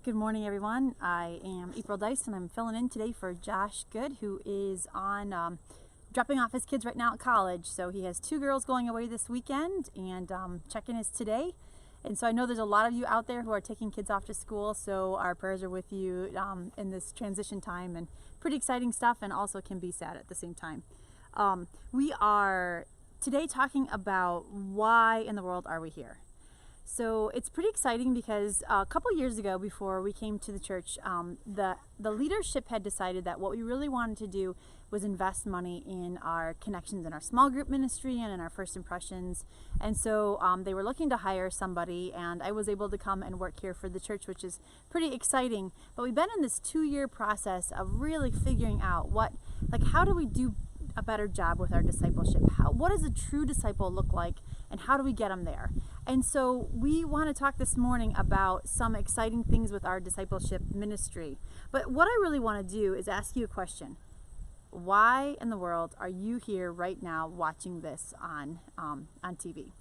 Good morning, everyone. I am April Dice, and I'm filling in today for Josh Good, who is on dropping off his kids right now at college. So he has two girls going away this weekend, and check-in is today. And so I know there's a lot of you out there who are taking kids off to school, so our prayers are with you in this transition time, and pretty exciting stuff, and also can be sad at the same time. We are today talking about why in the world are we here. So it's pretty exciting because a couple years ago, before we came to the church, the leadership had decided that what we really wanted to do was invest money in our connections in our small group ministry and in our first impressions. And so they were looking to hire somebody, and I was able to come and work here for the church, which is pretty exciting. But we've been in this 2-year process of really figuring out how do we do a better job with our discipleship? What does a true disciple look like, and how do we get them there? And so we want to talk this morning about some exciting things with our discipleship ministry. But what I really want to do is ask you a question. Why in the world are you here right now watching this on TV?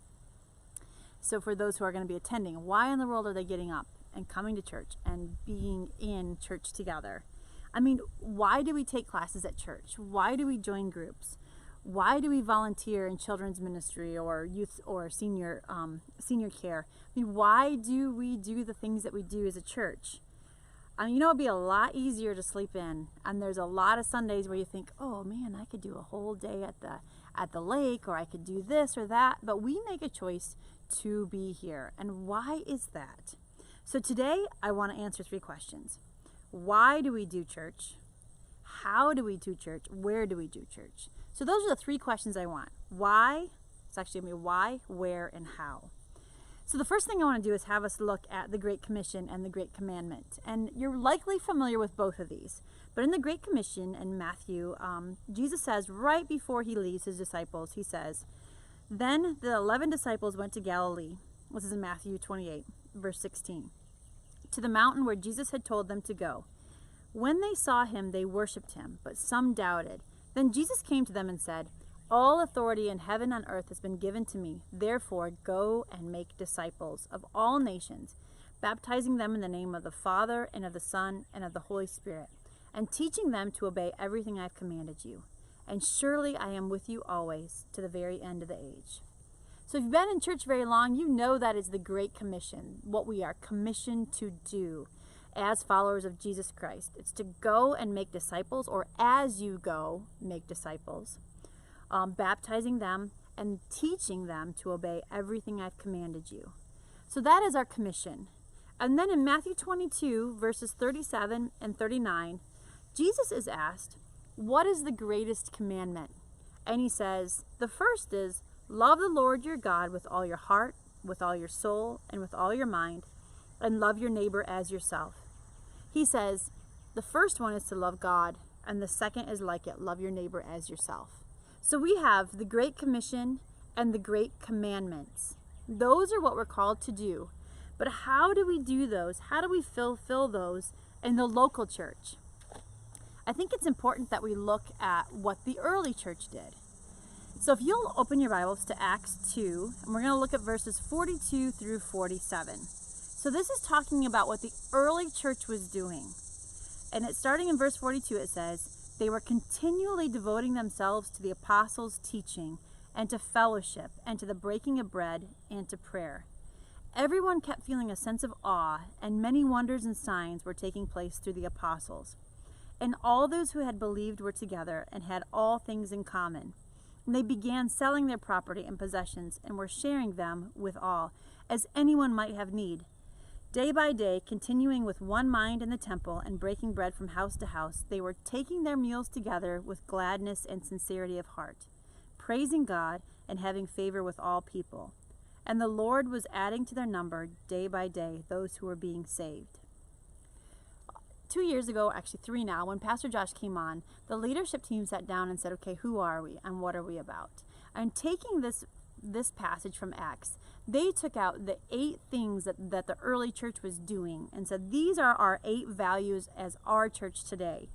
So for those who are going to be attending, why in the world are they getting up and coming to church and being in church together? I mean, why do we take classes at church? Why do we join groups? Why do we volunteer in children's ministry or youth or senior care? I mean, why do we do the things that we do as a church? I mean, it'd be a lot easier to sleep in. And there's a lot of Sundays where you think, oh man, I could do a whole day at the lake, or I could do this or that. But we make a choice to be here. And why is that? So today I want to answer 3 questions. Why do we do church? How do we do church? Where do we do church? So those are the 3 questions I want. Why? It's actually going to be why, where, and how. So the first thing I want to do is have us look at the Great Commission and the Great Commandment. And you're likely familiar with both of these. But in the Great Commission in Matthew, Jesus says right before he leaves his disciples, he says, "Then the 11 disciples went to Galilee." This is in Matthew 28, verse 16. "To the mountain where Jesus had told them to go. When they saw him, they worshipped him, but some doubted. Then Jesus came to them and said, 'All authority in heaven and earth has been given to me. Therefore, go and make disciples of all nations, baptizing them in the name of the Father and of the Son and of the Holy Spirit, and teaching them to obey everything I've commanded you. And surely I am with you always to the very end of the age.'" So if you've been in church very long, you know that is the Great Commission, what we are commissioned to do as followers of Jesus Christ. It's to go and make disciples, or as you go, make disciples, baptizing them and teaching them to obey everything I've commanded you. So that is our commission. And then in Matthew 22, verses 37 and 39, Jesus is asked, what is the greatest commandment? And he says, the first is, love the Lord your God with all your heart, with all your soul, and with all your mind, and love your neighbor as yourself. He says, the first one is to love God, and the second is like it, love your neighbor as yourself. So we have the Great Commission and the Great Commandments. Those are what we're called to do. But how do we do those? How do we fulfill those in the local church? I think it's important that we look at what the early church did. So if you'll open your Bibles to Acts 2, and we're going to look at verses 42 through 47. So this is talking about what the early church was doing. And it's starting in verse 42, it says, "They were continually devoting themselves to the apostles' teaching, and to fellowship, and to the breaking of bread, and to prayer. Everyone kept feeling a sense of awe, and many wonders and signs were taking place through the apostles. And all those who had believed were together, and had all things in common. And they began selling their property and possessions, and were sharing them with all, as anyone might have need. Day by day, continuing with one mind in the temple and breaking bread from house to house, they were taking their meals together with gladness and sincerity of heart, praising God and having favor with all people. And the Lord was adding to their number day by day those who were being saved." 2 years ago, actually 3 now, when Pastor Josh came on, the leadership team sat down and said, okay, who are we and what are we about? And taking this passage from Acts, they took out the 8 things that the early church was doing and said, these are our 8 values as our church today.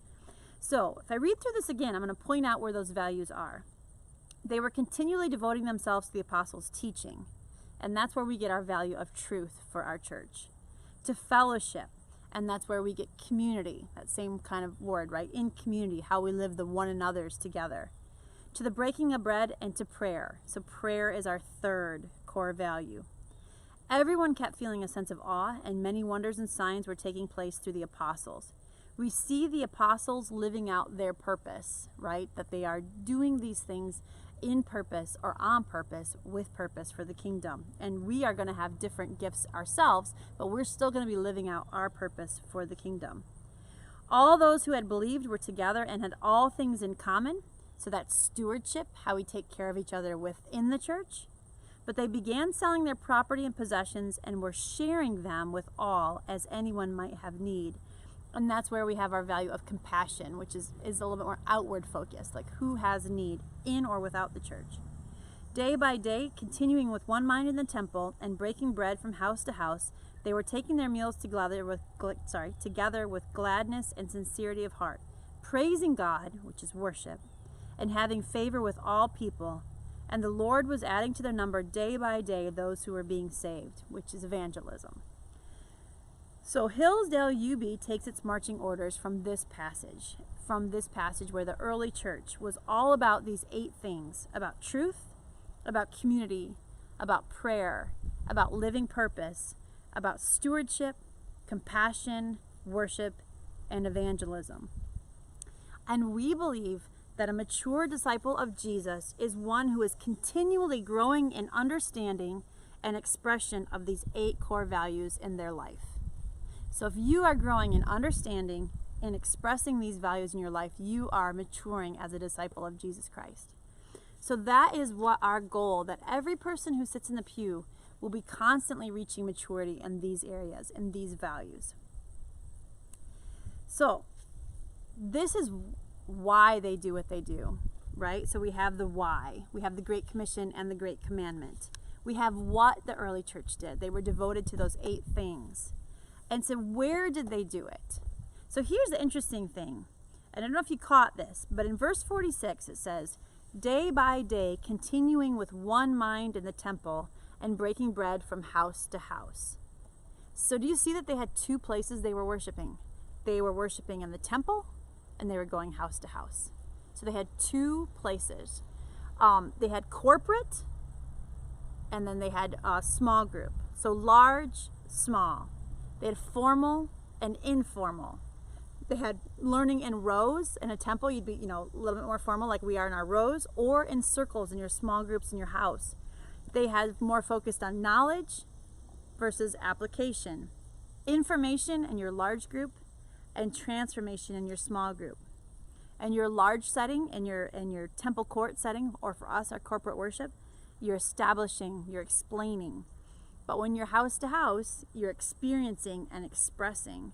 So if I read through this again, I'm going to point out where those values are. They were continually devoting themselves to the apostles' teaching. And that's where we get our value of truth for our church. To fellowship. And that's where we get community, that same kind of word, right? In community, how we live the one another's together. To the breaking of bread and to prayer. So prayer is our third core value. Everyone kept feeling a sense of awe, and many wonders and signs were taking place through the apostles. We see the apostles living out their purpose, right? That they are doing these things in purpose or on purpose with purpose for the kingdom. And we are going to have different gifts ourselves, but we're still going to be living out our purpose for the kingdom. All those who had believed were together and had all things in common. So that's stewardship, how we take care of each other within the church. But they began selling their property and possessions and were sharing them with all as anyone might have need. And that's where we have our value of compassion, which is a little bit more outward focused, like who has need in or without the church. Day by day, continuing with one mind in the temple and breaking bread from house to house, they were taking their meals together with gladness and sincerity of heart, praising God, which is worship, and having favor with all people. And the Lord was adding to their number day by day those who were being saved, which is evangelism. So Hillsdale UB takes its marching orders from this passage where the early church was all about these 8 things, about truth, about community, about prayer, about living purpose, about stewardship, compassion, worship, and evangelism. And we believe that a mature disciple of Jesus is one who is continually growing in understanding and expression of these 8 core values in their life. So if you are growing in understanding and expressing these values in your life, you are maturing as a disciple of Jesus Christ. So that is what our goal, that every person who sits in the pew will be constantly reaching maturity in these areas, in these values. So this is why they do what they do, right? So we have the why. We have the Great Commission and the Great Commandment. We have what the early church did. They were devoted to those 8 things. And so where did they do it? So here's the interesting thing. I don't know if you caught this, but in verse 46 it says, day by day continuing with one mind in the temple and breaking bread from house to house. So do you see that they had 2 places they were worshiping? They were worshiping in the temple and they were going house to house. So they had 2 places. They had corporate and then they had a small group. So large, small. They had formal and informal. They had learning in rows. In a temple, you'd be, a little bit more formal like we are in our rows, or in circles in your small groups in your house. They had more focused on knowledge versus application. Information in your large group and transformation in your small group. And your large setting, in your temple court setting, or for us, our corporate worship, you're establishing, you're explaining. But when you're house to house, you're experiencing and expressing.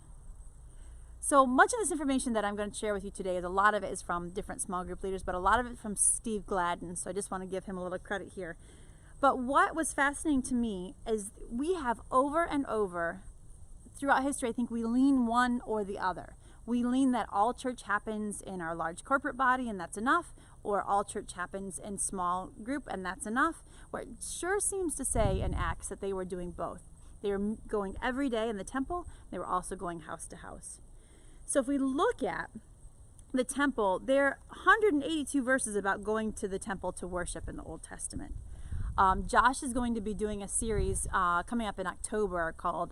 So much of this information that I'm going to share with you today, a lot of it is from different small group leaders, but a lot of it from Steve Gladden. So I just want to give him a little credit here. But what was fascinating to me is we have over and over throughout history, I think we lean one or the other. We lean that all church happens in our large corporate body and that's enough, or all church happens in small group and that's enough, where it sure seems to say in Acts that they were doing both. They were going every day in the temple, they were also going house to house. So if we look at the temple, there are 182 verses about going to the temple to worship in the Old Testament. Josh is going to be doing a series coming up in October called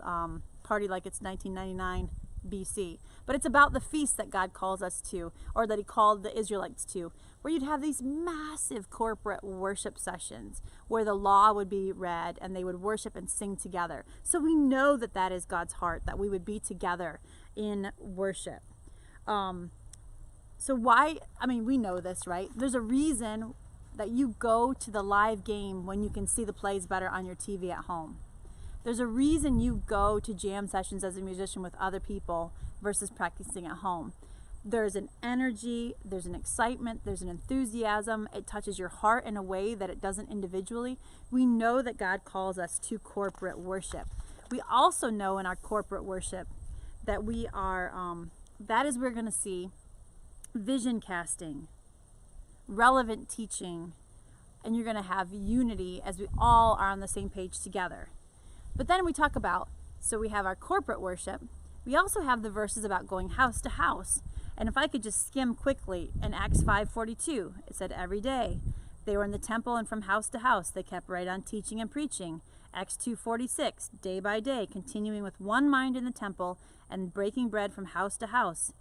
Party Like It's 1999 BC. But it's about the feast that God calls us to, or that he called the Israelites to, where you'd have these massive corporate worship sessions where the law would be read and they would worship and sing together. So we know that that is God's heart, that we would be together in worship. So why, we know this, right? There's a reason that you go to the live game when you can see the plays better on your TV at home. There's a reason you go to jam sessions as a musician with other people versus practicing at home. There's an energy, there's an excitement, there's an enthusiasm. It touches your heart in a way that it doesn't individually. We know that God calls us to corporate worship. We also know in our corporate worship that we are, that is where we're going to see vision casting, relevant teaching, and you're going to have unity as we all are on the same page together. But then we talk about, so we have our corporate worship, We also have the verses about going house to house. And if I could just skim quickly, in Acts 5:42, it said every day they were in the temple, and from house to house they kept right on teaching and preaching. Acts 2:46, day by day, continuing with one mind in the temple and breaking bread from house to house.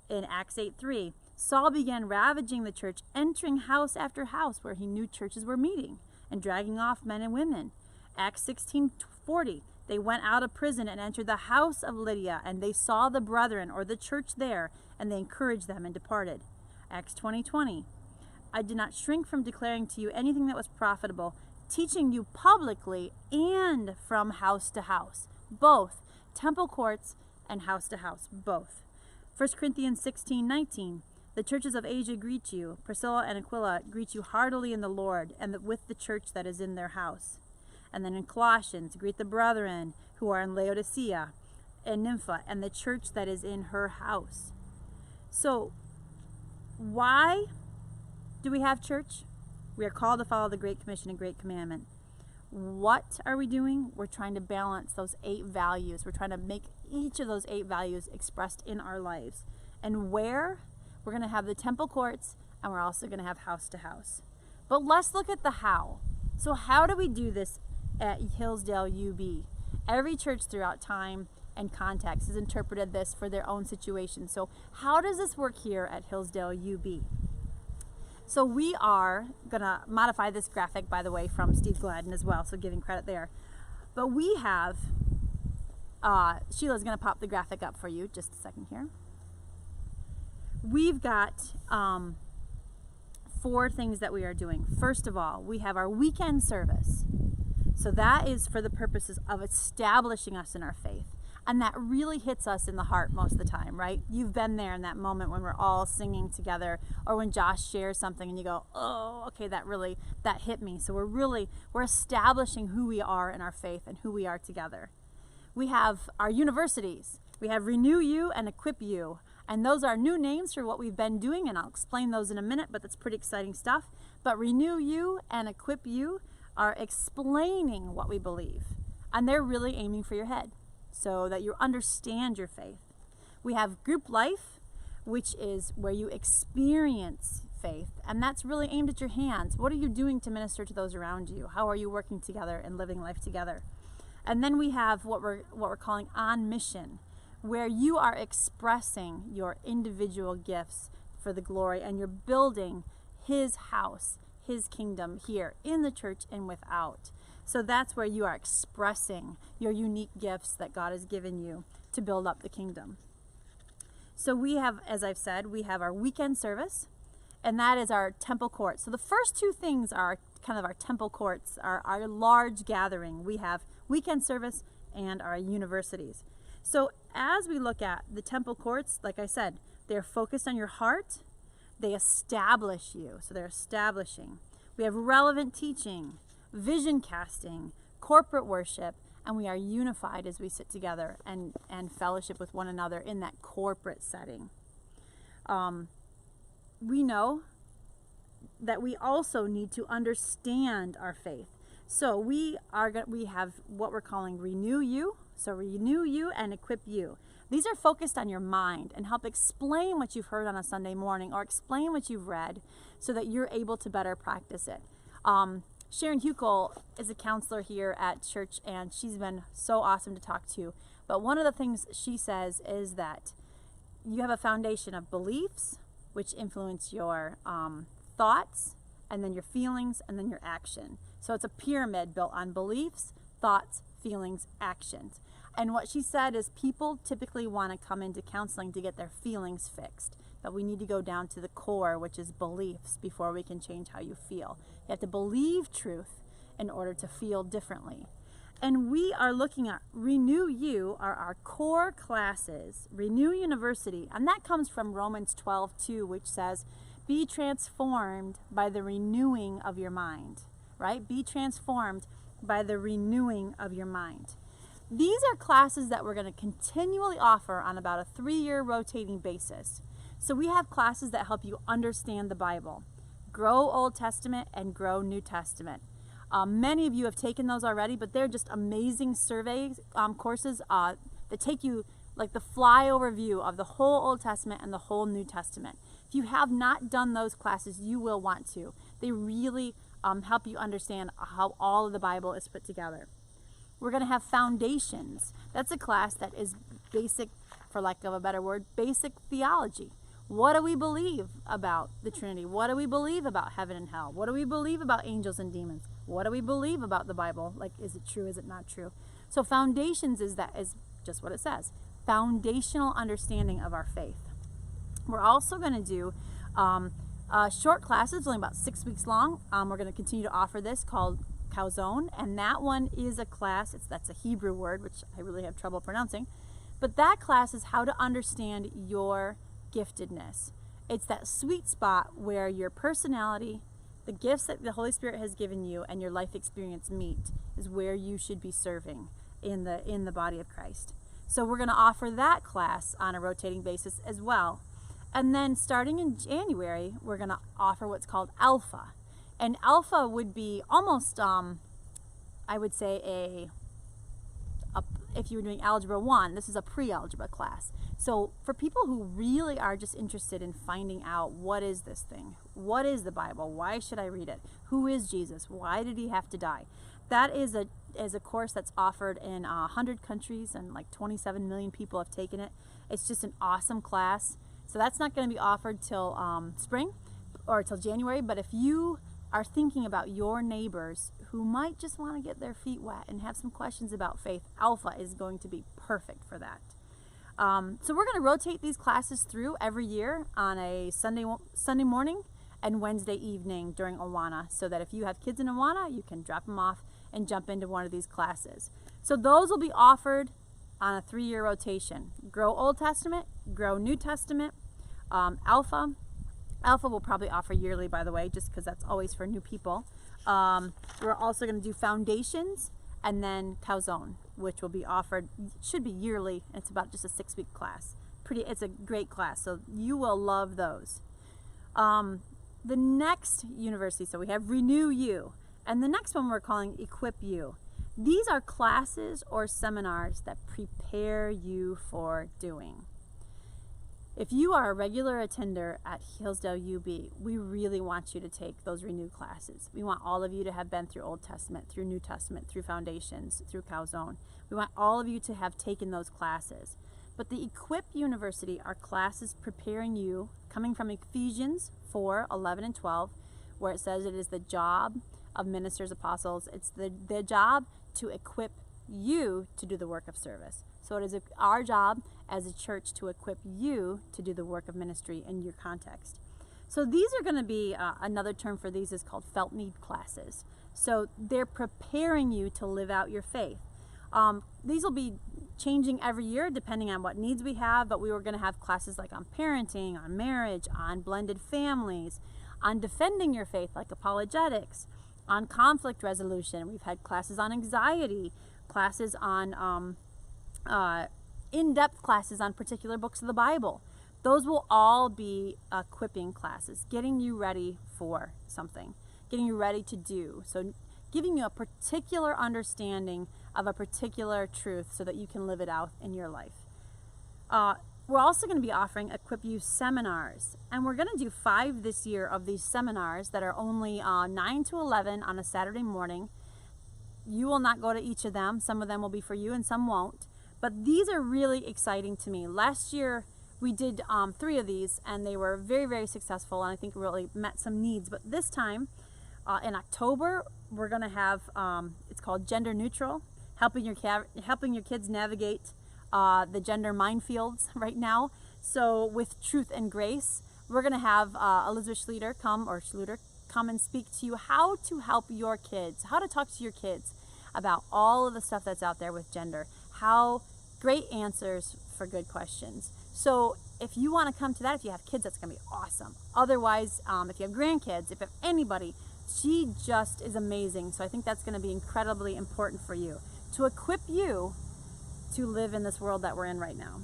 In Acts 8:3, Saul began ravaging the church, entering house after house where he knew churches were meeting and dragging off men and women. Acts 16:40, they went out of prison and entered the house of Lydia, and they saw the brethren, or the church there, and they encouraged them and departed. Acts 20:20, I did not shrink from declaring to you anything that was profitable, teaching you publicly and from house to house, both temple courts and house to house, both. 1 Corinthians 16:19, the churches of Asia greet you. Priscilla and Aquila greet you heartily in the Lord, and with the church that is in their house. And then in Colossians, greet the brethren who are in Laodicea and Nympha, and the church that is in her house. So, why do we have church? We are called to follow the Great Commission and Great Commandment. What are we doing? We're trying to balance those 8 values. We're trying to make each of those 8 values expressed in our lives. And where? We're going to have the temple courts, and we're also going to have house to house. But let's look at the how. So how do we do this at Hillsdale UB? Every church throughout time and context has interpreted this for their own situation. So how does this work here at Hillsdale UB? So we are going to modify this graphic, by the way, from Steve Gladden as well, so giving credit there. But we have, Sheila's going to pop the graphic up for you, just a second here. We've got 4 things that we are doing. First of all, we have our weekend service. So that is for the purposes of establishing us in our faith. And that really hits us in the heart most of the time, right? You've been there in that moment when we're all singing together, or when Josh shares something and you go, oh, okay, that hit me. So we're establishing who we are in our faith and who we are together. We have our universities. We have Renew You and Equip You. And those are new names for what we've been doing, and I'll explain those in a minute, but that's pretty exciting stuff. But Renew You and Equip You are explaining what we believe, and they're really aiming for your head so that you understand your faith. We have Group Life, which is where you experience faith, and that's really aimed at your hands. What are you doing to minister to those around you? How are you working together and living life together? And then we have what we're calling On Mission, where you are expressing your individual gifts for the glory, and you're building His house, His kingdom here in the church and without. So that's where you are expressing your unique gifts that God has given you to build up the kingdom. So we have, as I've said, we have our weekend service, and that is our temple courts. So the first 2 things are kind of our temple courts, our large gathering. We have weekend service and our universities. So as we look at the temple courts, like I said, they're focused on your heart. They establish you, so they're establishing. We have relevant teaching, vision casting, corporate worship, and we are unified as we sit together and fellowship with one another in that corporate setting. We know that we also need to understand our faith. So we have what we're calling Renew You. So Renew You and Equip You. These are focused on your mind and help explain what you've heard on a Sunday morning or explain what you've read so that you're able to better practice it. Sharon Huckel is a counselor here at church, and she's been so awesome to talk to. But one of the things she says is that you have a foundation of beliefs, which influence your thoughts, and then your feelings, and then your action. So it's a pyramid built on beliefs, thoughts, feelings, actions. And what she said is people typically want to come into counseling to get their feelings fixed, but we need to go down to the core, which is beliefs, before we can change how you feel. You have to believe truth in order to feel differently. And we are looking at Renew You are our core classes, Renew University, and that comes from Romans 12:2, which says, be transformed by the renewing of your mind, right? Be transformed by the renewing of your mind. These are classes that we're going to continually offer on about a 3-year rotating basis. So we have classes that help you understand the Bible, grow Old Testament and grow New Testament. Many of you have taken those already, but they're just amazing survey courses that take you like the flyover view of the whole Old Testament and the whole New Testament. If you have not done those classes, you will want to. They really help you understand how all of the Bible is put together. We're going to have Foundations. That's a class that is basic, for lack of a better word, basic theology. What do we believe about the Trinity? What do we believe about heaven and hell? What do we believe about angels and demons? What do we believe about the Bible? Like, is it true? Is it not true? So Foundations is just what it says. Foundational understanding of our faith. We're also going to do short classes, only about 6 weeks long. We're going to continue to offer this called Calzone, and that one is a class, that's a Hebrew word, which I really have trouble pronouncing, but that class is how to understand your giftedness. It's that sweet spot where your personality, the gifts that the Holy Spirit has given you, and your life experience meet, is where you should be serving in the body of Christ. So we're going to offer that class on a rotating basis as well. And then starting in January, we're going to offer what's called Alpha. And Alpha would be almost, I would say, if you were doing Algebra 1, this is a pre-algebra class. So for people who really are just interested in finding out, what is this thing? What is the Bible? Why should I read it? Who is Jesus? Why did he have to die? That is a course that's offered in 100 countries, and like 27 million people have taken it. It's just an awesome class. So that's not going to be offered till spring or till January, but if you are thinking about your neighbors who might just want to get their feet wet and have some questions about faith, Alpha is going to be perfect for that. So we're going to rotate these classes through every year on a Sunday morning and Wednesday evening during Awana, so that if you have kids in Awana, you can drop them off and jump into one of these classes. So those will be offered on a 3-year rotation. Grow Old Testament, Grow New Testament, Alpha will probably offer yearly, by the way, just because that's always for new people. We're also going to do Foundations, and then Calzone, which will be offered, should be yearly. It's about just a 6-week class. It's a great class, so you will love those. The next university, so we have Renew You, and the next one we're calling Equip You. These are classes or seminars that prepare you for doing. If you are a regular attender at Hillsdale UB, we really want you to take those Renew classes. We want all of you to have been through Old Testament, through New Testament, through Foundations, through Calzone. We want all of you to have taken those classes. But the Equip University are classes preparing you, coming from Ephesians 4, 11 and 12, where it says it is the job of ministers, apostles. It's the job to equip you to do the work of service. So it is our job as a church to equip you to do the work of ministry in your context. So these are going to be, another term for these is called felt need classes. So they're preparing you to live out your faith. These will be changing every year depending on what needs we have, but we were going to have classes like on parenting, on marriage, on blended families, on defending your faith like apologetics, on conflict resolution. We've had classes on anxiety, classes on in-depth classes on particular books of the Bible. Those will all be equipping classes, getting you ready for something, getting you ready to do. So giving you a particular understanding of a particular truth so that you can live it out in your life. We're also going to be offering Equip You seminars, and we're going to do 5 this year of these seminars that are only 9 to 11 on a Saturday morning. You will not go to each of them. Some of them will be for you and some won't. But these are really exciting to me. Last year we did 3 of these, and they were very, very successful, and I think really met some needs. But this time in October, we're going to have, it's called Gender Neutral, helping your kids navigate the gender minefields right now. So with Truth and Grace, we're going to have Elizabeth Schluter come and speak to you how to help your kids, how to talk to your kids about all of the stuff that's out there with gender, how great answers for good questions. So if you want to come to that, if you have kids, that's going to be awesome. Otherwise, if you have grandkids, if you have anybody, she just is amazing. So I think that's going to be incredibly important for you, to equip you to live in this world that we're in right now.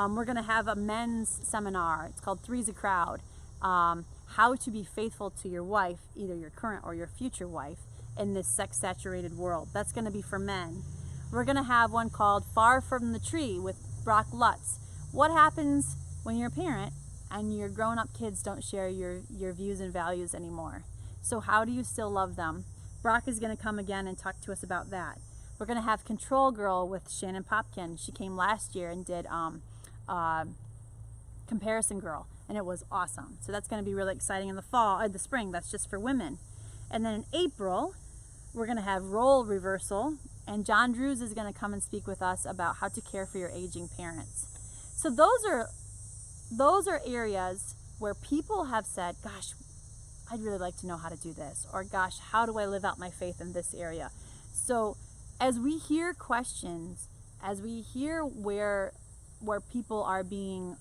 We're going to have a men's seminar. It's called Three's a Crowd. How to be faithful to your wife, either your current or your future wife, in this sex-saturated world. That's going to be for men. We're going to have one called Far from the Tree with Brock Lutz. What happens when you're a parent and your grown-up kids don't share your views and values anymore? So how do you still love them? Brock is going to come again and talk to us about that. We're going to have Control Girl with Shannon Popkin. She came last year and did Comparison Girl, and it was awesome. So that's going to be really exciting in the fall, or the spring. That's just for women. And then in April, we're going to have Role Reversal, and John Drews is going to come and speak with us about how to care for your aging parents. So those are areas where people have said, gosh, I'd really like to know how to do this, or gosh, how do I live out my faith in this area? So as we hear questions, as we hear where people are being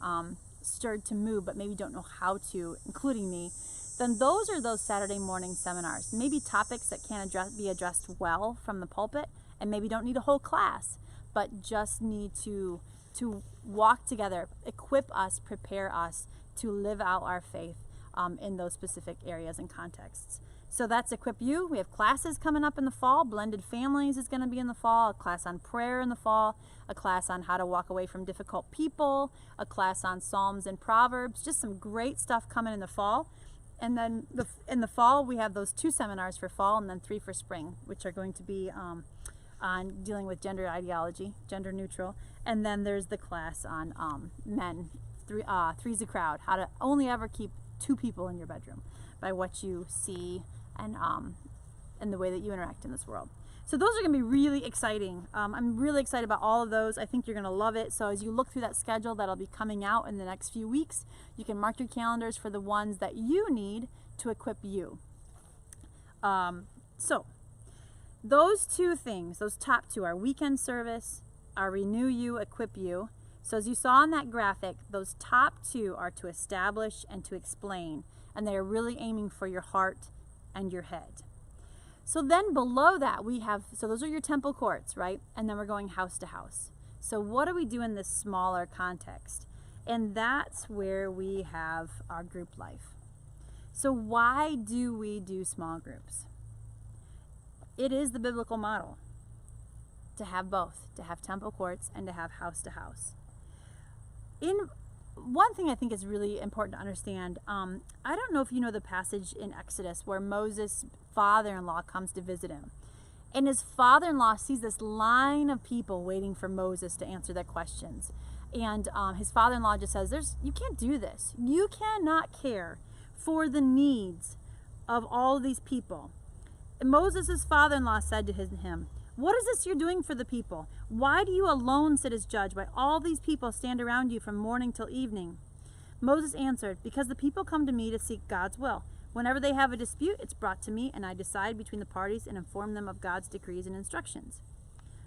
stirred to move but maybe don't know how to, including me, then those are those Saturday morning seminars. Maybe topics that can be addressed well from the pulpit, and maybe don't need a whole class, but just need to walk together, equip us, prepare us to live out our faith in those specific areas and contexts. So that's Equip You. We have classes coming up in the fall. Blended Families is going to be in the fall, a class on prayer in the fall, a class on how to walk away from difficult people, a class on Psalms and Proverbs, just some great stuff coming in the fall. And then in the fall, we have those 2 seminars for fall and then 3 for spring, which are going to be on dealing with gender ideology, gender neutral. And then there's the class on men, three's a crowd, how to only ever keep 2 people in your bedroom by what you see and the way that you interact in this world. So those are going to be really exciting. I'm really excited about all of those. I think you're going to love it. So as you look through that schedule that'll be coming out in the next few weeks, you can mark your calendars for the ones that you need to equip you. So those 2 things, those top 2, our weekend service, our Renew You, Equip You. So as you saw on that graphic, those top 2 are to establish and to explain, and they are really aiming for your heart and your head. So then below that we have, so those are your temple courts, right? And then we're going house to house. So what do we do in this smaller context? And that's where we have our group life. So why do we do small groups? It is the biblical model to have both, to have temple courts and to have house to house. One thing I think is really important to understand, I don't know if you know the passage in Exodus where Moses' father-in-law comes to visit him. And his father-in-law sees this line of people waiting for Moses to answer their questions. And his father-in-law just says, you can't do this. You cannot care for the needs of all of these people. And Moses' father-in-law said to him, what is this you're doing for the people? Why do you alone sit as judge while all these people stand around you from morning till evening? Moses answered, because the people come to me to seek God's will. Whenever they have a dispute, it's brought to me, and I decide between the parties and inform them of God's decrees and instructions.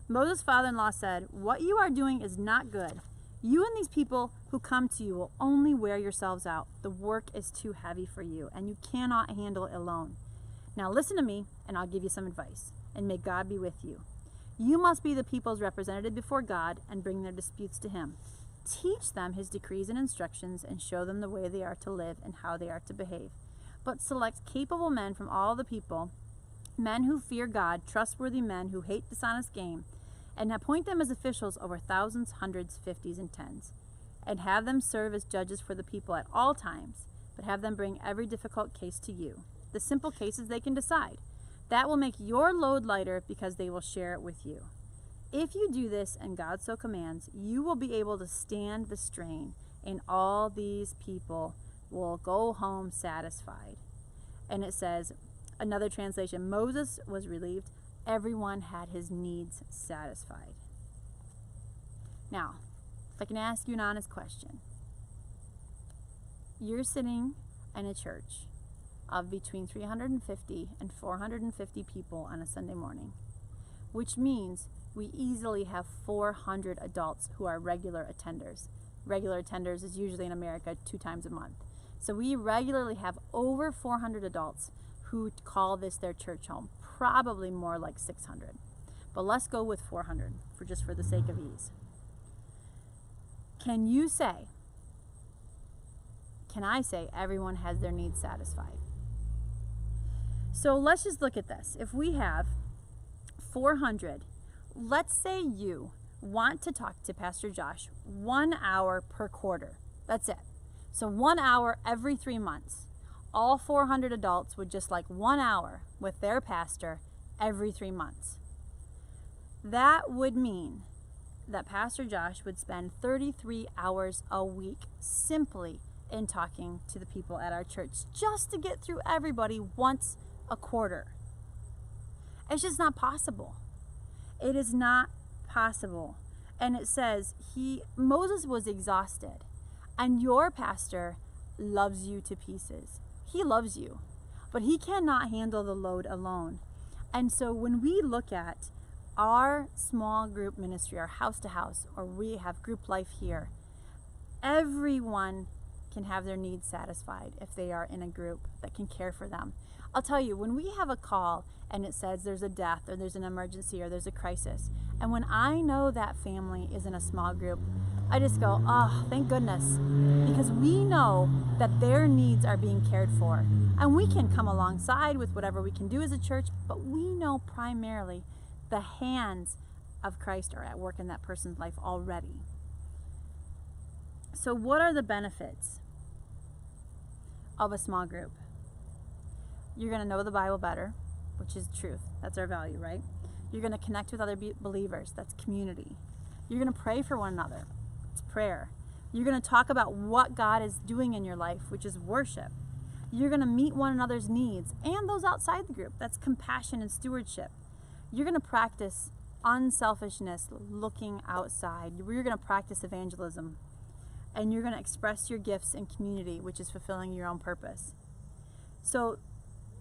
Moses' father-in-law said, what you are doing is not good. You and these people who come to you will only wear yourselves out. The work is too heavy for you, and you cannot handle it alone. Now listen to me, and I'll give you some advice, and may God be with you. You must be the people's representative before God and bring their disputes to him. Teach them his decrees and instructions and show them the way they are to live and how they are to behave. But select capable men from all the people, men who fear God, trustworthy men who hate dishonest gain, and appoint them as officials over thousands, hundreds, fifties, and tens. And have them serve as judges for the people at all times, but have them bring every difficult case to you. The simple cases they can decide. That will make your load lighter because they will share it with you. If you do this, and God so commands, you will be able to stand the strain, and all these people will go home satisfied. And it says, another translation, Moses was relieved. Everyone had his needs satisfied. Now, if I can ask you an honest question. You're sitting in a church of between 350 and 450 people on a Sunday morning, which means we easily have 400 adults who are regular attenders. Regular attenders is usually in America 2 times a month. So we regularly have over 400 adults who call this their church home, probably more like 600. But let's go with 400 for the sake of ease. Can I say everyone has their needs satisfied? So let's just look at this. If we have 400, let's say you want to talk to Pastor Josh 1 hour per quarter. That's it. So 1 hour every 3 months. All 400 adults would just like 1 hour with their pastor every 3 months. That would mean that Pastor Josh would spend 33 hours a week simply in talking to the people at our church just to get through everybody once a quarter. It's just not possible. It is not possible. And it says Moses was exhausted, and your pastor loves you to pieces. He loves you, but he cannot handle the load alone. And so when we look at our small group ministry, our house to house, or we have group life here, everyone can have their needs satisfied if they are in a group that can care for them. I'll tell you, when we have a call and it says there's a death or there's an emergency or there's a crisis, and when I know that family is in a small group, I just go, oh, thank goodness, because we know that their needs are being cared for. And we can come alongside with whatever we can do as a church, but we know primarily the hands of Christ are at work in that person's life already. So what are the benefits of a small group? You're going to know the Bible better, which is truth. That's our value, right? You're going to connect with other believers. That's community. You're going to pray for one another. It's prayer. You're going to talk about what God is doing in your life, which is worship. You're going to meet one another's needs and those outside the group. That's compassion and stewardship. You're going to practice unselfishness, looking outside. You're going to practice evangelism. And you're going to express your gifts in community, which is fulfilling your own purpose. So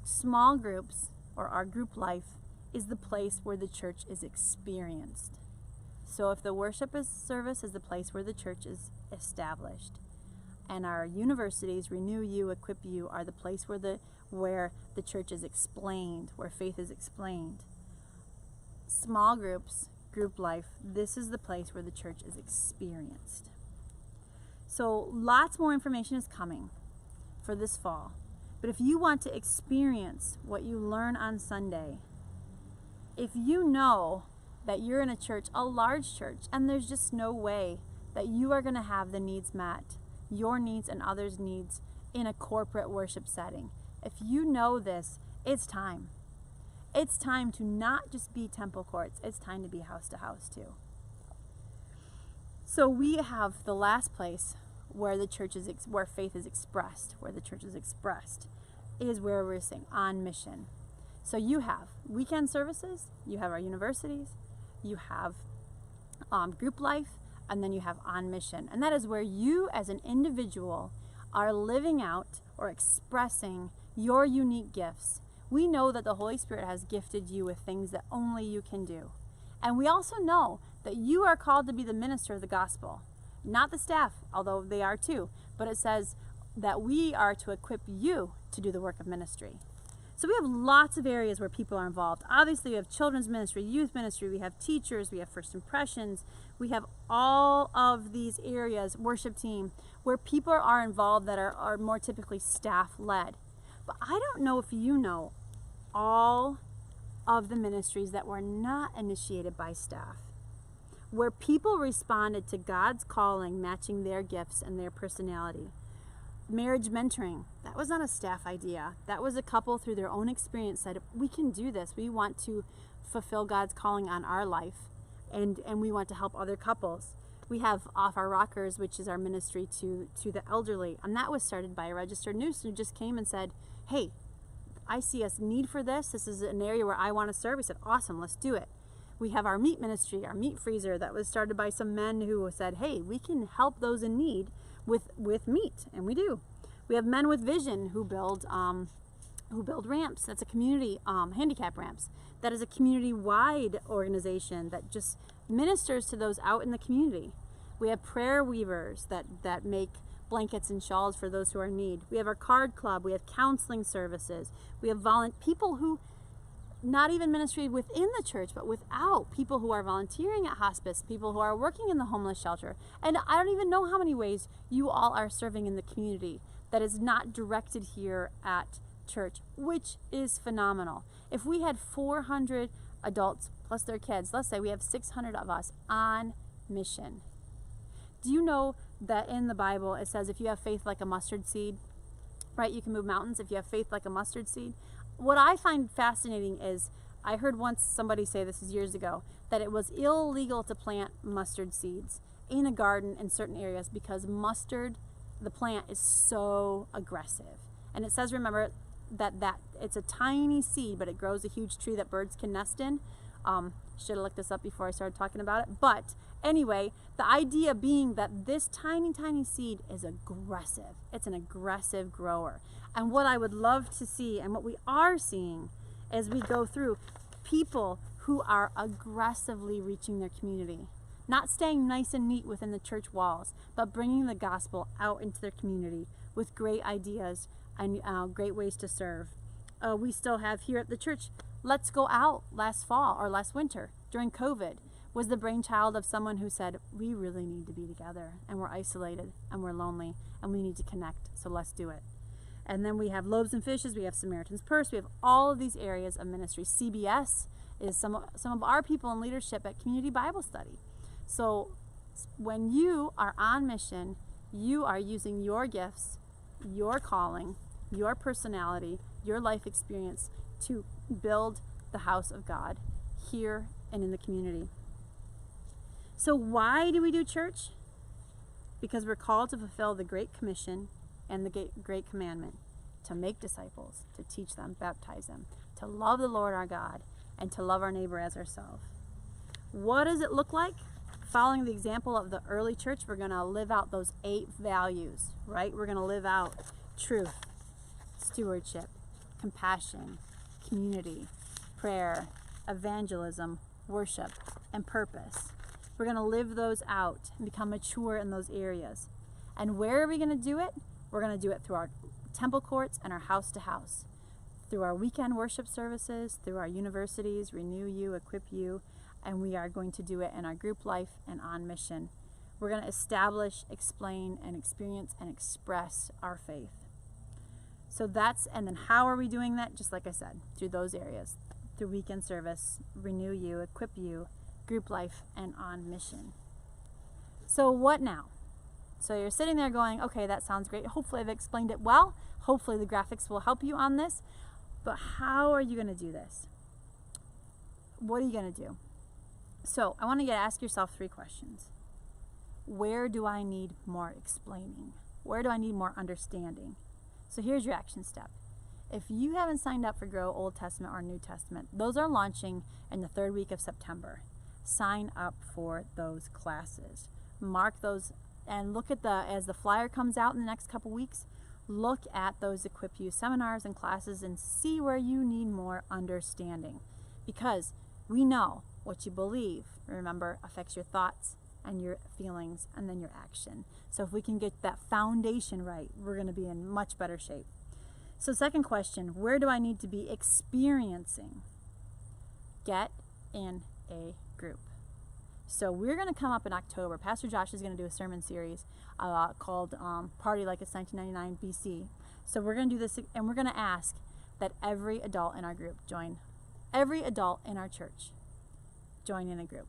small groups, or our group life, is the place where the church is experienced. So if the worship service is the place where the church is established, and our universities, Renew You, Equip You, are the place where the church is explained, where faith is explained. Small groups, group life, this is the place where the church is experienced. So lots more information is coming for this fall. But if you want to experience what you learn on Sunday, if you know that you're in a church, a large church, and there's just no way that you are going to have the needs met, your needs and others' needs, in a corporate worship setting, if you know this, it's time. It's time to not just be temple courts, it's time to be house to house too. So we have the last place where the church is, where faith is expressed, where the church is expressed, is where we're saying on mission. So you have weekend services, you have our universities, you have group life, and then you have on mission. And that is where you as an individual are living out or expressing your unique gifts. We know that the Holy Spirit has gifted you with things that only you can do. And we also know that you are called to be the minister of the gospel. Not the staff, although they are too, but it says that we are to equip you to do the work of ministry. So we have lots of areas where people are involved. Obviously, we have children's ministry, youth ministry, we have teachers, we have first impressions, we have all of these areas, worship team, where people are involved that are more typically staff-led. But I don't know if you know all of the ministries that were not initiated by staff, where people responded to God's calling, matching their gifts and their personality. Marriage mentoring, that was not a staff idea. That was a couple through their own experience said, we can do this. We want to fulfill God's calling on our life, and we want to help other couples. We have Off Our Rockers, which is our ministry to the elderly, and that was started by a registered nurse who just came and said, hey, I see a need for this. This is an area where I want to serve. We said, awesome, let's do it. We have our meat ministry, our meat freezer, that was started by some men who said, hey, we can help those in need with meat, and we do. We have Men with Vision who build ramps. That's a community, handicap ramps. That is a community-wide organization that just ministers to those out in the community. We have prayer weavers that make blankets and shawls for those who are in need. We have our card club. We have counseling services. We have people who, not even ministry within the church, but without, people who are volunteering at hospice, people who are working in the homeless shelter. And I don't even know how many ways you all are serving in the community that is not directed here at church, which is phenomenal. If we had 400 adults plus their kids. Let's say we have 600 of us on mission. Do you know that in the Bible it says if you have faith like a mustard seed, right, you can move mountains if you have faith like a mustard seed? What I find fascinating is, I heard once somebody say, this is years ago, that it was illegal to plant mustard seeds in a garden in certain areas because mustard, the plant, is so aggressive. And it says, remember, that it's a tiny seed, but it grows a huge tree that birds can nest in. Should have looked this up before I started talking about it. But anyway, the idea being that this tiny seed is aggressive. It's an aggressive grower. And what I would love to see, and what we are seeing as we go through, people who are aggressively reaching their community. Not staying nice and neat within the church walls, but bringing the gospel out into their community with great ideas and great ways to serve. We still have here at the church, Let's Go Out last fall or last winter during COVID was the brainchild of someone who said, we really need to be together and we're isolated and we're lonely and we need to connect, so let's do it. And then we have Loaves and Fishes, we have Samaritan's Purse, we have all of these areas of ministry. CBS is some of our people in leadership at Community Bible Study. So when you are on mission, you are using your gifts, your calling, your personality, your life experience to build the house of God here and in the community. So why do we do church? Because we're called to fulfill the Great Commission and the Great Commandment, to make disciples, to teach them, baptize them, to love the Lord our God, and to love our neighbor as ourselves. What does it look like? Following the example of the early church, we're going to live out those 8 values, right? We're going to live out truth, stewardship, compassion, community, prayer, evangelism, worship, and purpose. We're going to live those out and become mature in those areas. And where are we going to do it? We're going to do it through our temple courts and our house to house, through our weekend worship services, through our universities, Renew You, Equip You, and we are going to do it in our group life and on mission. We're going to establish, explain, and experience and express our faith. So and then how are we doing that? Just like I said, through those areas, through weekend service, Renew You, Equip You, group life, and on mission. So what now? So you're sitting there going, okay, that sounds great. Hopefully I've explained it well. Hopefully the graphics will help you on this. But how are you going to do this? What are you going to do? So I want you to ask yourself 3 questions. Where do I need more explaining? Where do I need more understanding? So here's your action step. If you haven't signed up for Grow Old Testament or New Testament, those are launching in the 3rd week of September. Sign up for those classes. Mark those and look at as the flyer comes out in the next couple weeks, look at those Equip You seminars and classes and see where you need more understanding. Because we know what you believe, remember, affects your thoughts and your feelings and then your action. So if we can get that foundation right, we're going to be in much better shape. So second question, where do I need to be experiencing? Get in a group. So we're going to come up in October. Pastor Josh is going to do a sermon series called Party Like It's 1999 BC. So we're going to do this, and we're going to ask that every adult in our group every adult in our church join in a group.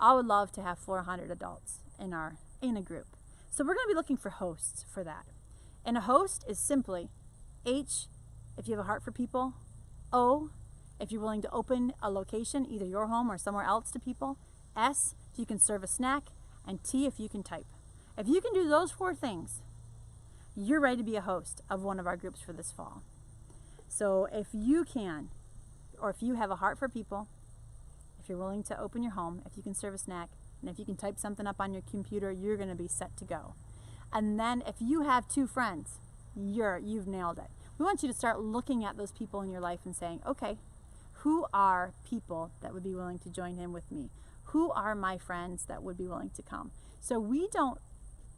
I would love to have 400 adults in a group. So we're going to be looking for hosts for that. And a host is simply H, if you have a heart for people, O, if you're willing to open a location, either your home or somewhere else, to people, S, if you can serve a snack, and T, if you can type. If you can do those 4 things, you're ready to be a host of one of our groups for this fall. So if you can, or if you have a heart for people, if you're willing to open your home, if you can serve a snack, and if you can type something up on your computer, you're going to be set to go. And then if you have 2 friends, you've nailed it. We want you to start looking at those people in your life and saying, okay, who are people that would be willing to join in with me? Who are my friends that would be willing to come? So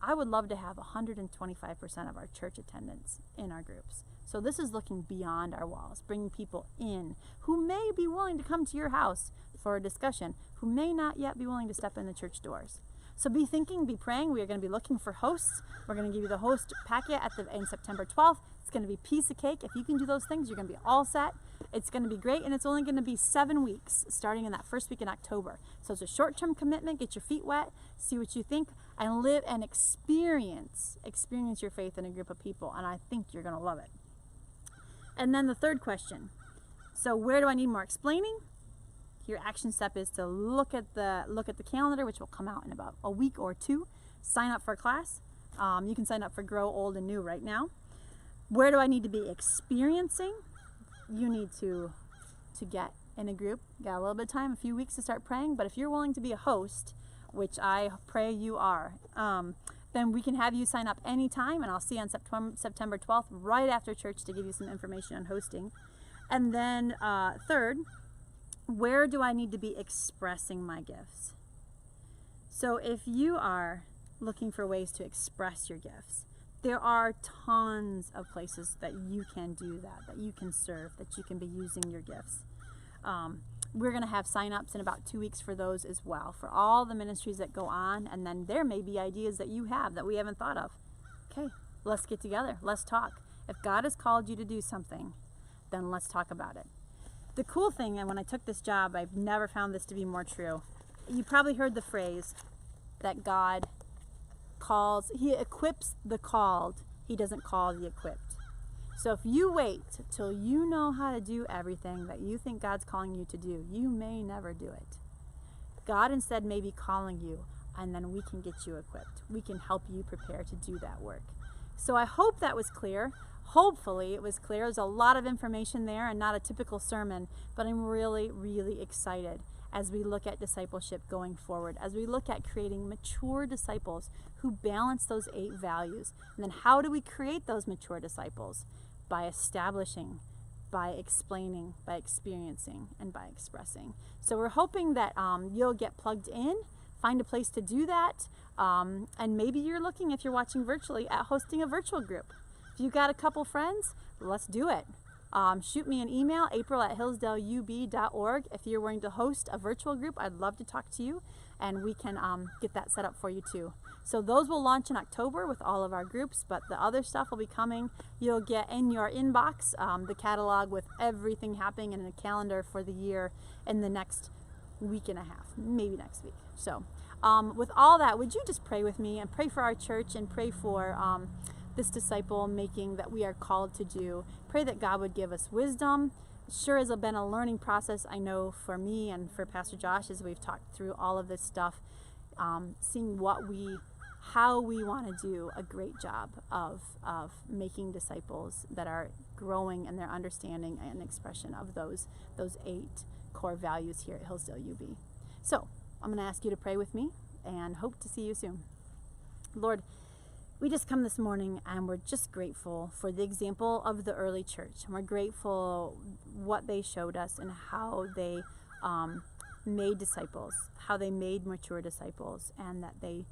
I would love to have 125% of our church attendance in our groups. So this is looking beyond our walls, bringing people in who may be willing to come to your house for a discussion, who may not yet be willing to step in the church doors. So be thinking, be praying. We are going to be looking for hosts. We're going to give you the host packet in September 12th. It's going to be a piece of cake. If you can do those things, you're going to be all set. It's going to be great, and it's only going to be 7 weeks starting in that first week in October. So it's a short-term commitment. Get your feet wet, see what you think, and live and experience your faith in a group of people, and I think you're going to love it. And then the third question. So where do I need more explaining? Your action step is to look at the calendar, which will come out in about a week or two. Sign up for a class. You can sign up for Grow Old and New right now. Where do I need to be experiencing? You need to get in a group. Got a little bit of time, a few weeks to start praying. But if you're willing to be a host, which I pray you are, then we can have you sign up anytime, and I'll see you on September 12th, right after church, to give you some information on hosting. And then third, where do I need to be expressing my gifts? So if you are looking for ways to express your gifts, there are tons of places that you can do that you can serve, that you can be using your gifts. We're going to have sign-ups in about 2 weeks for those as well, for all the ministries that go on, and then there may be ideas that you have that we haven't thought of. Okay, let's get together, let's talk. If God has called you to do something, then let's talk about it. The cool thing, and when I took this job, I've never found this to be more true. You probably heard the phrase that God He equips the called, He doesn't call the equipped. So if you wait till you know how to do everything that you think God's calling you to do, you may never do it. God instead may be calling you, and then we can get you equipped. We can help you prepare to do that work. So I hope that was clear. Hopefully it was clear. There's a lot of information there and not a typical sermon, but I'm really, really excited as we look at discipleship going forward, as we look at creating mature disciples who balance those 8 values. And then how do we create those mature disciples? By establishing, by explaining, by experiencing, and by expressing. So we're hoping that you'll get plugged in, find a place to do that, and maybe you're looking, if you're watching virtually, at hosting a virtual group. If you've got a couple friends, let's do it. Shoot me an email, april@hillsdaleub.org. If you're willing to host a virtual group, I'd love to talk to you, and we can get that set up for you too. So those will launch in October with all of our groups, but the other stuff will be coming. You'll get in your inbox the catalog with everything happening and a calendar for the year in the next week and a half, maybe next week. So with all that, would you just pray with me and pray for our church and pray for this disciple making that we are called to do. Pray that God would give us wisdom. It sure has been a learning process, I know, for me and for Pastor Josh, as we've talked through all of this stuff, seeing how we want to do a great job of making disciples that are growing in their understanding and expression of those 8 core values here at Hillsdale UB. So I'm going to ask you to pray with me and hope to see you soon. Lord, we just come this morning and we're just grateful for the example of the early church. And we're grateful what they showed us and how they made disciples, how they made mature disciples, and that they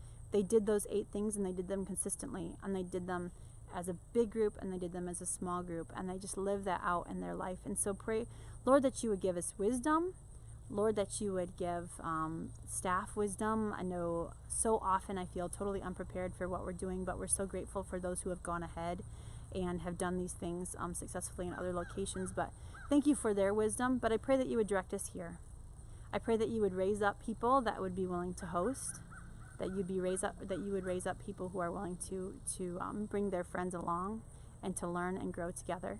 did those 8 things and they did them consistently, and they did them as a big group and they did them as a small group, and they just lived that out in their life. And so pray, Lord, that you would give us wisdom. Lord, that you would give staff wisdom. I know so often I feel totally unprepared for what we're doing, but we're so grateful for those who have gone ahead and have done these things successfully in other locations. But thank you for their wisdom. But I pray that you would direct us here. I pray that you would raise up people that would be willing to host, that you would raise up people who are willing to bring their friends along and to learn and grow together.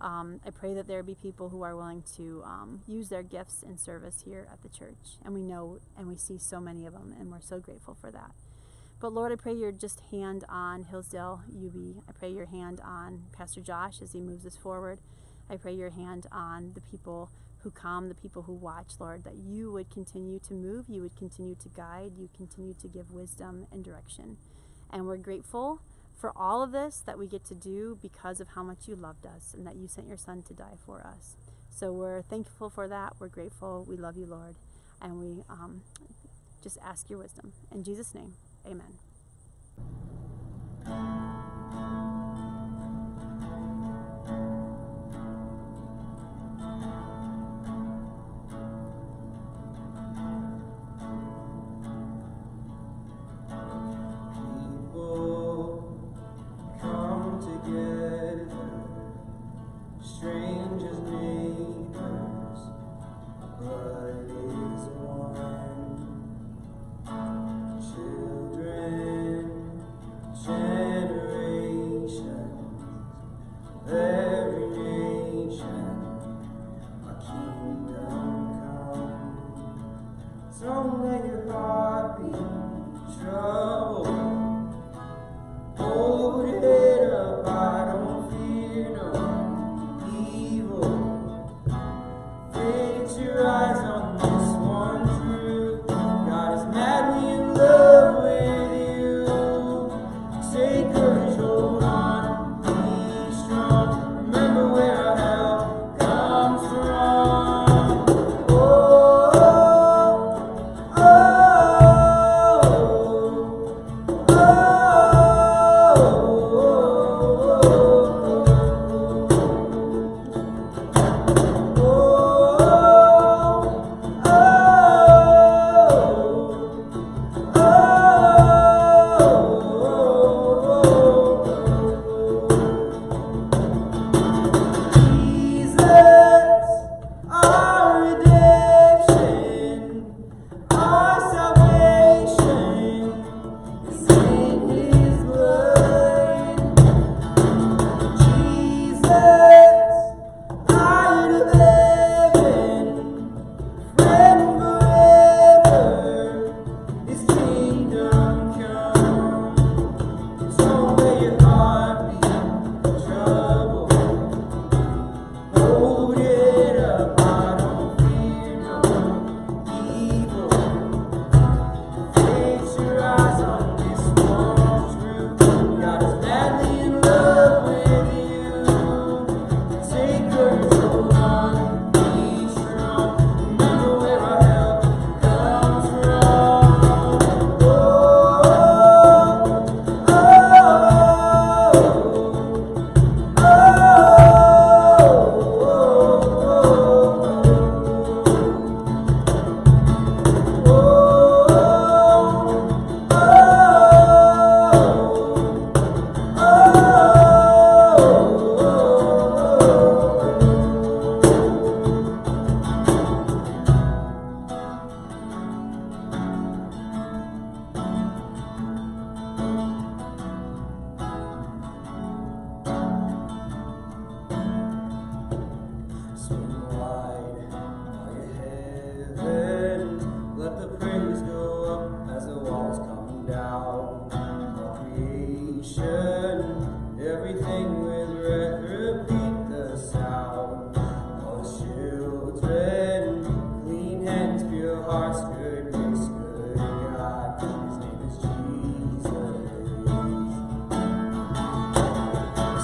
I pray that there be people who are willing to use their gifts in service here at the church. And we know and we see so many of them, and we're so grateful for that. But Lord, I pray your just hand on Hillsdale UB. I pray your hand on Pastor Josh as he moves us forward. I pray your hand on the people who come, the people who watch, Lord, that you would continue to move, you would continue to guide, you continue to give wisdom and direction. And we're grateful for all of this that we get to do because of how much you loved us and that you sent your son to die for us. So we're thankful for that. We're grateful. We love you, Lord. And we just ask your wisdom. In Jesus' name, amen. Don't let your heart be troubled. Hold your head up, I don't fear no evil. Fix your eyes on this one truth. God is madly in love with you. Take courage, hold on, be strong. Remember where our help comes from. Oh, oh, oh, oh, Jesus, our redemption, our salvation is in His blood. Jesus, light of heaven, friend forever, His kingdom come. Don't let your heart be troubled. Hold it up, I don't fear no evil. Fix your eyes on this one truth. God is madly in love with you. Take courage, hold on, be strong. Remember where our help comes from. Oh, oh, Swing wide are your heavens. Let the praise go up as the walls come down. All creation, everything with breath, repeat the sound. All the children, clean hands, pure hearts, good grace, good God. His name is Jesus.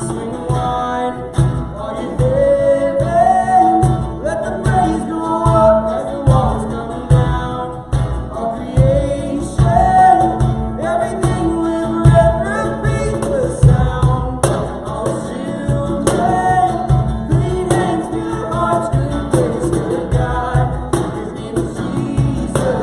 Swing wide are your heavens. Let the praise go up as the walls come down. All creation, everything with breath, repeat the sound. All children, clean hands, pure hearts, good grace, good God. His name is Jesus.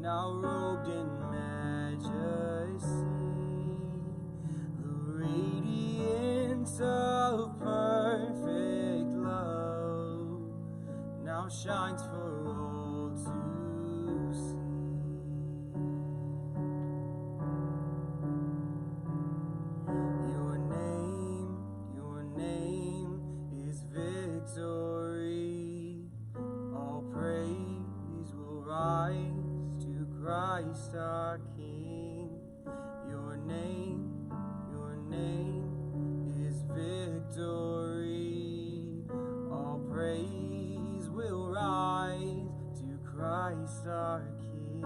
now robed in majesty. The radiance of perfect love now shines for all to see. Your name is victory. All praise will rise to Christ our King. Your name is victory. All praise will rise to Christ our King.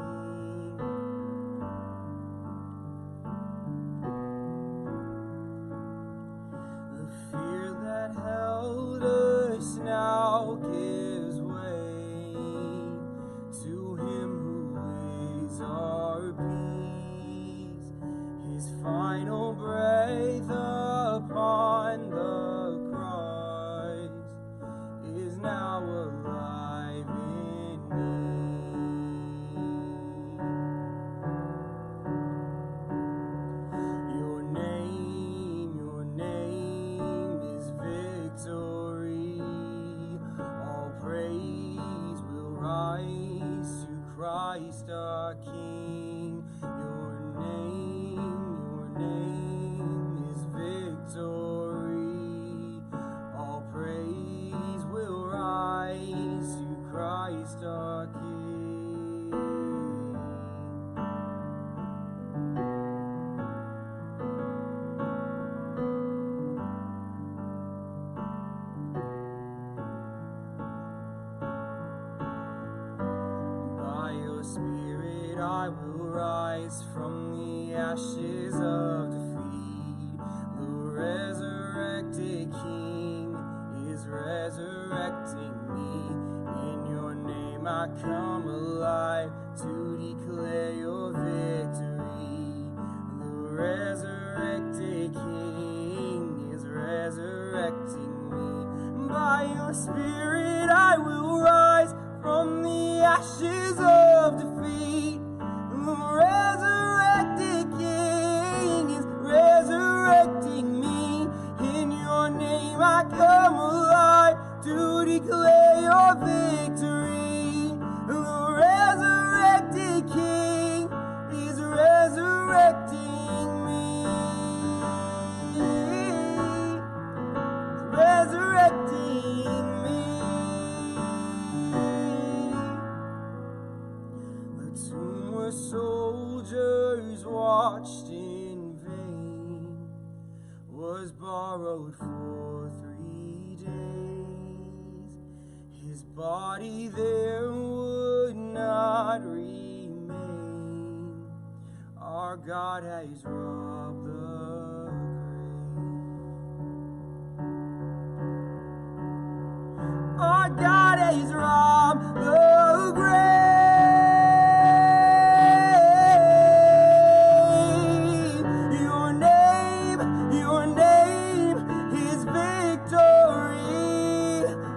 The fear that held us now gives way to Him who is our peace. His final breath upon the cross is now alive in me. Your name is victory. All praise will rise to Christ our King. Your name is victory. All praise will rise to Christ our King. By your Spirit I will rise from the ashes of defeat. The resurrected King is resurrecting me. In your name I come alive to declare your victory. The resurrected King is resurrecting me. By your Spirit I will rise from the ashes of defeat. The resurrected King is resurrecting me. In your name I come alive to declare your victory. The resurrected King is resurrecting me. Resurrecting me. The tomb where soldiers watched in vain was borrowed for 3 days. His body there would not remain. Our God has robbed the grave. Our God has robbed the grave. Your name is victory.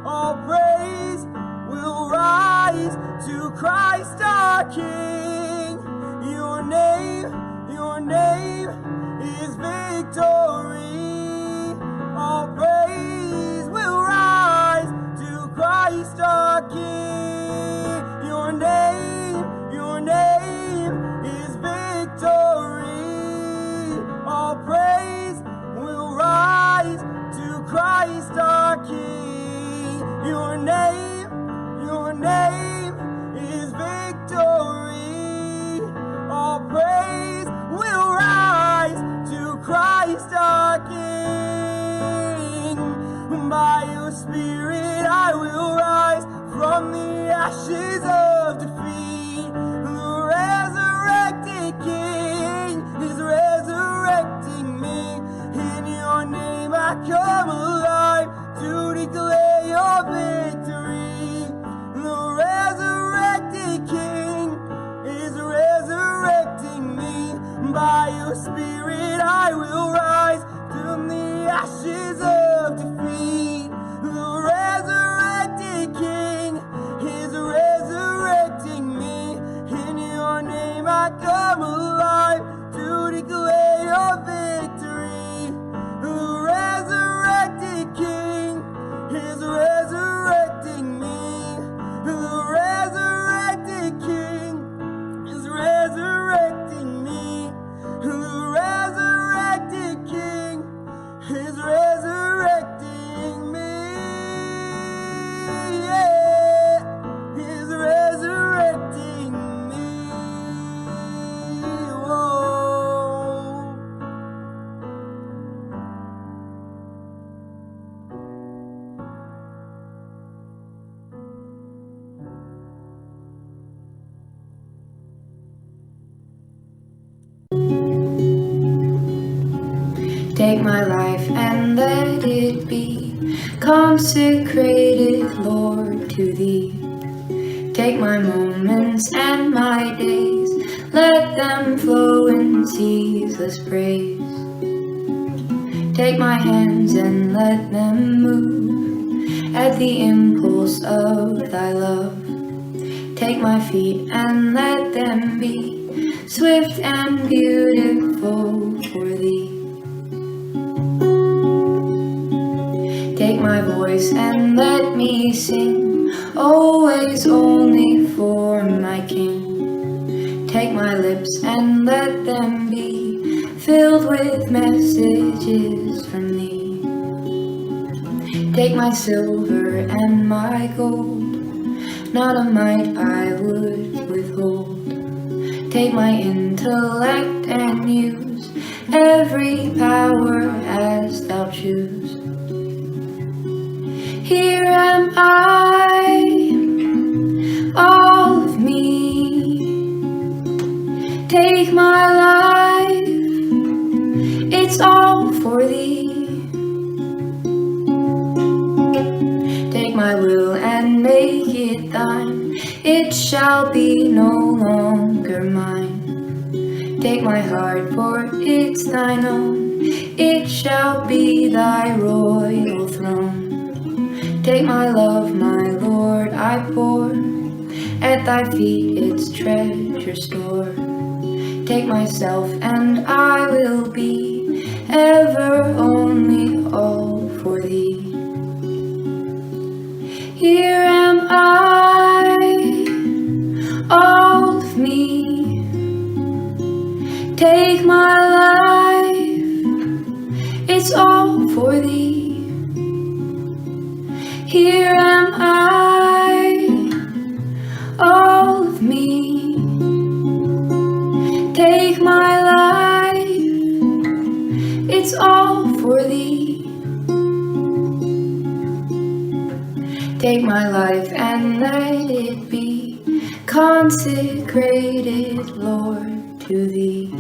All praise will rise to Christ our King. Your name is victory. All praise will rise to Christ our King. Your name is victory. All praise will rise to Christ our King. Your name is victory. All praise will rise to Christ our King. By your Spirit I will rise from the ashes of defeat. The resurrected King is resurrecting me. In your name I come alive to declare your victory. The resurrected King is resurrecting me. By your Spirit I will rise from the ashes of defeat. The resurrected King is resurrecting I come alive to declare your victory. The resurrected King is resurrecting me. The resurrected King is resurrecting me. The resurrected King is resurrecting me. Yeah, he's resurrecting me. Whoa. Take my life and let it be consecrated, Lord, to Thee. Take my moments and my days, let them flow in ceaseless praise. Take my hands and let them move at the impulse of Thy love. Take my feet and let them be swift and beautiful for Thee. Take my voice and let me sing, always only for my King. Take my lips and let them be filled with messages from Thee. Take my silver and my gold, not a mite I would withhold. Take my intellect and use every power as Thou choose. Here am I, all of me. Take my life, it's all for Thee. Take my will and make it Thine, it shall be no longer mine. Take my heart, for it's Thine own, it shall be Thy royal throne. Take my love, my Lord, I pour at Thy feet its treasure store. Take myself and I will be ever only all for Thee. Here am I, all of me. Take my life, it's all for Thee. Here am I, all of me. Take my life, it's all for Thee. Take my life and let it be consecrated, Lord, to Thee.